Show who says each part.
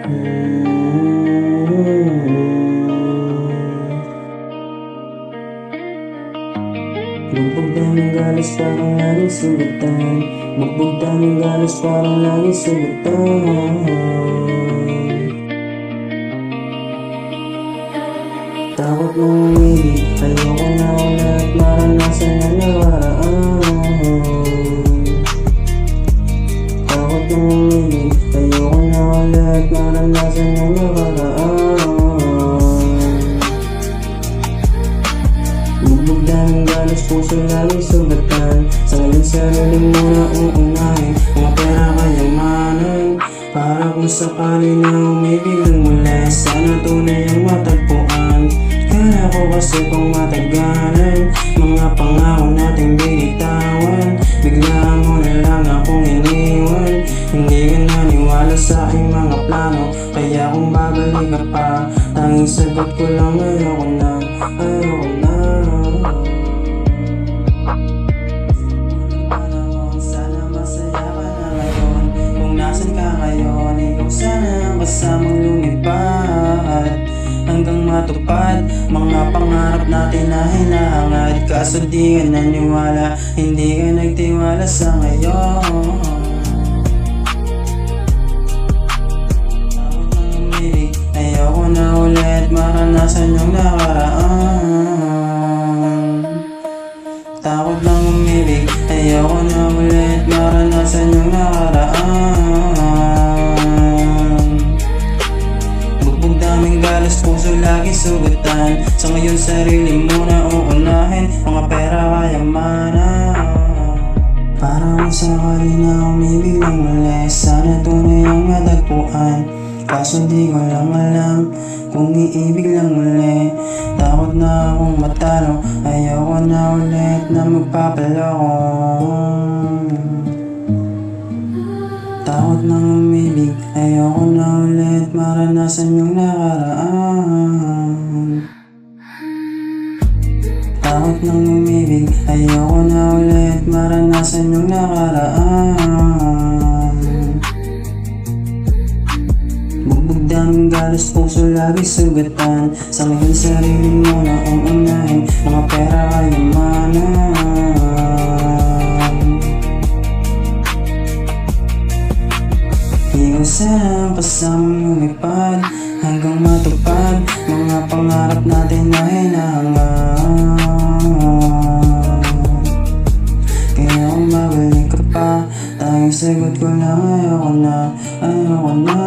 Speaker 1: Bugbog daming galos parang laging sugatan. Bugbog daming galos parang laging sugatan. Takot na umibig, ayoko na ulit maranasan ang nakaraan. Takot na umibig, ayoko na ulit maranasan ang nakaraan. Bugbog daming galos, puso laging sugatan. Sa ngayon sarili mo na uunahin, mga pera kayamanan. Para kung sakali na umibig ng muli, sana tunay ang matagpuan. Kaya ko kasi pang matagalan, mga pangako nating binitawan. Bigla mo na lang akong iniwan, hindi ka naniwala sa aking mga plano. Kaya kung babalik ka pa, tanging sagot ko lang ayoko na, ayoko na. Sana masaya ka na ngayon, kung nasan ka ngayon, ikaw sana ang kasamang lumipad. Hanggang matupad mga pangarap natin na hinahangad. Kaso di ka naniwala, hindi ka nagtiwala sa ngayon. Takot nang umilig, ayoko na ulit maranasan yung nakaraan. Takot lang umibig, ayoko na ulit maranasan yung nakaraan. Bugbog daming galos, puso lagi sugatan. Sa ngayon sarili mo na uunahin, mga pera kayamanan. Para kung sakali na umibig ng muli, sana tunay ang matagpuan. Kaso di ko lang alam kung iibig lang muli. Takot na akong matalo, ayoko na ulit na magpapaloko. Takot nang umibig, ayoko na ulit maranasan yung nakaraan. Takot nang umibig, ayoko na ulit maranasan yung nakaraan. Bugbog daming galos, puso lagi sugatan. Sa ngayon sarili mo na uunahin, mga pera kayamanan. Ikaw sana ang kasamang lumipad, hanggang matupad mga pangarap natin na hinahangad. Kaya kung babalik ka pa, tanging sagot ko lang ayoko na, ayoko na.